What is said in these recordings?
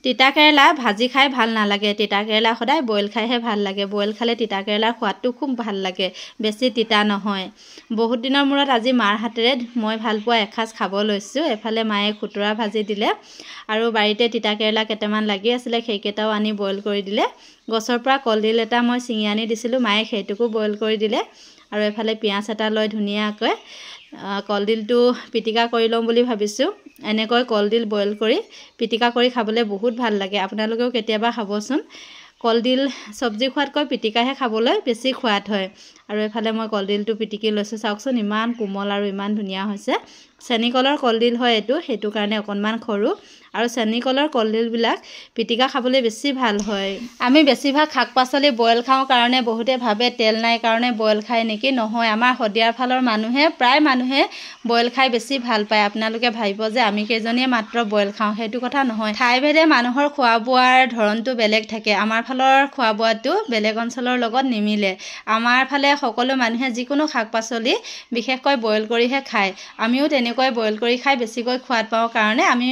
তিতা কেৰেলা ভাজি খাই ভাল নালাগে, তিতা কেৰেলা সদায় বইল খাইহে ভাল লাগে। বইল খালে তিতা কেৰেলাৰ সোৱাদটো খুব ভাল লাগে, বেছি তিতা নহয়। বহুত দিনৰ মূৰত আজি মাৰ হাতেৰে মই ভাল পোৱা এসাঁজ খাব লৈছোঁ। এফালে মায়ে খুতুৰা ভাজি দিলে আৰু বাৰীতে তিতা কেৰেলা কেইটামান লাগি আছিলে, সেইকেইটাও আনি বইল কৰি দিলে। গছৰ পৰা কলডিল এটা মই ছিঙি আনি দিছিলোঁ, মায়ে সেইটোকো বইল কৰি দিলে। আৰু এফালে পিঁয়াজ এটা লৈ ধুনীয়াকৈ কলডিলটো পিটিকা কৰি ল'ম বুলি ভাবিছোঁ। এনেকৈ কলডিল বইল কৰি পিটিকা কৰি খাবলৈ বহুত ভাল লাগে। আপোনালোকেও কেতিয়াবা খাবচোন। কলডিল চব্জি খোৱাতকৈ পিটিকাহে খাবলৈ বেছি সোৱাদ হয়। আৰু এফালে মই কলডিলটো পিটিকি লৈছোঁ, চাওকচোন ইমান কোমল আৰু ইমান ধুনীয়া হৈছে। চেনিকলৰ কলডিল হয় এইটো, সেইটো কাৰণে অকণমান সৰু। আৰু চেনিকলৰ কলডিলবিলাক পিটিকা খাবলৈ বেছি ভাল হয়। আমি বেছিভাগ শাক পাচলি বইল খাওঁ কাৰণে বহুতে ভাবে তেল নাই কাৰণে বইল খায় নেকি। নহয়, আমাৰ শদিয়াৰ ফালৰ প্ৰায় মানুহে বইল খাই বেছি ভাল পায়। আপোনালোকে ভাবিব যে আমি কেইজনীয়ে মাত্ৰ বইল খাওঁ, সেইটো কথা নহয়। ঠাইভেদে মানুহৰ খোৱা বোৱাৰ ধৰণটো বেলেগ থাকে। আমাৰ ফালৰ খোৱা বোৱাটো বেলেগ অঞ্চলৰ লগত নিমিলে। আমাৰ ফালে সকলো মানুহে যিকোনো শাক পাচলি বিশেষকৈ বইল কৰিহে খায়। আমিও তেনেকৈ বইল কৰি খাই বেছিকৈ সোৱাদ পাওঁ কাৰণে আমি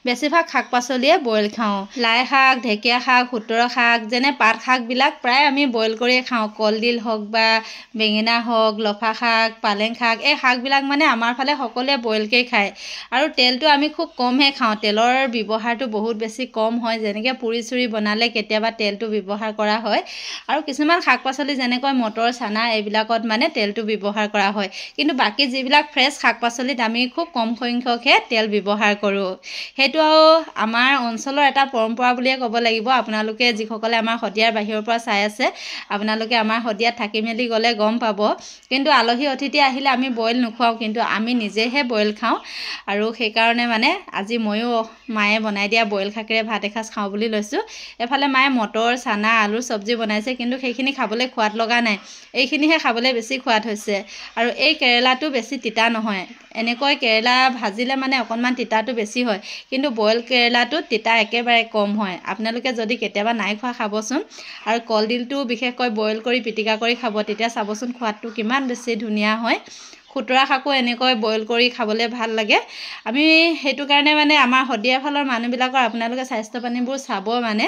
বেছিভাগ শাক পাচলিয়ে বইল খাওঁ। লাই শাক, ঢেকীয়া শাক, খুতৰা শাক, যেনে পাত শাকবিলাক প্ৰায় আমি বইল কৰিয়ে খাওঁ। কলডিল হওক বা বেঙেনা হওক, লফা শাক, পালেং শাক, এই শাকবিলাক মানে আমাৰ ফালে সকলোৱে বইলকৈ খায়। আৰু তেলটো আমি খুব কমহে খাওঁ, তেলৰ ব্যৱহাৰটো বহুত বেছি কম হয়। যেনেকৈ পুৰি চুৰি বনালে কেতিয়াবা তেলটো ব্যৱহাৰ কৰা হয়। আৰু কিছুমান শাক পাচলি যেনেকৈ মটৰ, চানা এইবিলাকত মানে তেলটো ব্যৱহাৰ কৰা হয়। কিন্তু বাকী যিবিলাক ফ্ৰেছ শাক পাচলিত আমি খুব কম সংখ্যকহে তেল ব্যৱহাৰ কৰোঁ। সেইটো আমাৰ অঞ্চলৰ এটা পৰম্পৰা বুলিয়ে ক'ব লাগিব। আপোনালোকে যিসকলে আমাৰ শদিয়াৰ বাহিৰৰ পৰা চাই আছে, আপোনালোকে আমাৰ শদিয়াত থাকি মেলি গ'লে গম পাব। কিন্তু আলহী অতিথি আহিলে আমি বইল নোখোৱাওঁ, কিন্তু আমি নিজেহে বইল খাওঁ। আৰু সেইকাৰণে মানে আজি ময়ো মায়ে বনাই দিয়া বইল শাকেৰে ভাত এসাঁজ খাওঁ বুলি লৈছোঁ। এফালে মায়ে মটৰ, চানা, আলুৰ চব্জি বনাইছে, কিন্তু সেইখিনি খাবলৈ সোৱাদ লগা নাই। এইখিনিহে খাবলৈ বেছি সোৱাদ হৈছে। আৰু এই কেৰেলাটো বেছি তিতা নহয়। এনেকৈ কেৰেলা ভাজিলে মানে অকণমান তিতাটো বেছি হয়, কিন্তু বইল কেৰেলাটোত তিতা একেবাৰে কম হয়। আপোনালোকে যদি কেতিয়াবা নাই খোৱা খাবচোন। আৰু কলডিলটো বিশেষকৈ বইল কৰি পিটিকা কৰি খাব, তেতিয়া চাবচোন সোৱাদটো কিমান বেছি ধুনীয়া হয়। খুতৰা শাকো এনেকৈ বইল কৰি খাবলৈ ভাল লাগে। আমি সেইটো কাৰণে মানে আমাৰ শদিয়াৰ ফালৰ মানুহবিলাকৰ আপোনালোকে স্বাস্থ্য পানীবোৰ চাব, মানে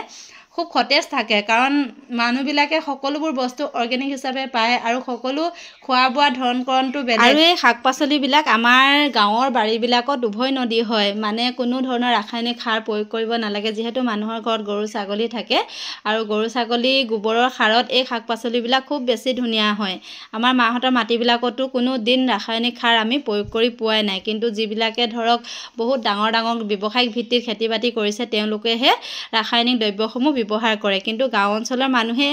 খুব সতেজ থাকে। কাৰণ মানুহবিলাকে সকলোবোৰ বস্তু অৰ্গেনিক হিচাপে পায় আৰু সকলো খোৱা বোৱা ধৰণ কৰণটো বেলেগ। আৰু এই শাক পাচলিবিলাক আমাৰ গাঁৱৰ বাৰীবিলাকত উভৈ নদী হয়, মানে কোনো ধৰণৰ ৰাসায়নিক সাৰ প্ৰয়োগ কৰিব নালাগে। যিহেতু মানুহৰ ঘৰত গৰু ছাগলী থাকে আৰু গৰু ছাগলী গোবৰৰ সাৰত এই শাক পাচলিবিলাক খুব বেছি ধুনীয়া হয়। আমাৰ মাহঁতৰ মাটিবিলাকতো কোনো দিন ৰাসায়নিক সাৰ আমি প্ৰয়োগ কৰি পোৱাই নাই। কিন্তু যিবিলাকে ধৰক বহুত ডাঙৰ ডাঙৰ ব্যৱসায়িক ভিত্তিত খেতি বাতি কৰিছে, তেওঁলোকেহে ৰাসায়নিক দ্ৰব্যসমূহ ব্যৱহাৰ কৰে। কিন্তু গাঁও অঞ্চলৰ মানুহে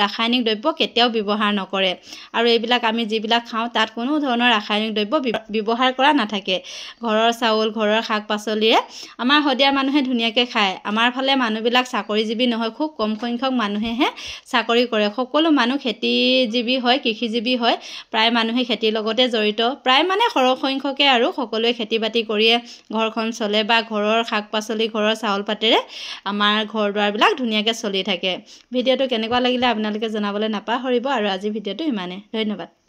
ৰাসায়নিক দ্ৰব্য কেতিয়াও ব্যৱহাৰ নকৰে। আৰু এইবিলাক আমি যিবিলাক খাওঁ, তাত কোনো ধৰণৰ ৰাসায়নিক দ্ৰব্য ব্যৱহাৰ কৰা নাথাকে। ঘৰৰ চাউল, ঘৰৰ শাক পাচলিৰে আমাৰ শদিয়াৰ মানুহে ধুনীয়াকৈ খায়। আমাৰ ফালে মানুহবিলাক চাকৰিজীৱী নহয়, খুব কম সংখ্যক মানুহেহে চাকৰি কৰে। সকলো মানুহ খেতিজীৱী হয়, কৃষিজীৱী হয়। প্ৰায় মানুহে খেতিৰ লগতে জড়িত, প্ৰায় মানে সৰহ সংখ্যকে আৰু সকলোৱে খেতি বাতি কৰিয়ে ঘৰখন চলে, বা ঘৰৰ শাক পাচলি, ঘৰৰ চাউল পাতেৰে আমাৰ ঘৰ দুৱাৰবিলাক ধুনীয়াকৈ চলি থাকে। ভিডিঅ'টো কেনেকুৱা লাগিলে আপোনালোকে জনাবলৈ নাপাহৰিব। আৰু আজি ভিডিঅ'টো ইমানে, ধন্যবাদ।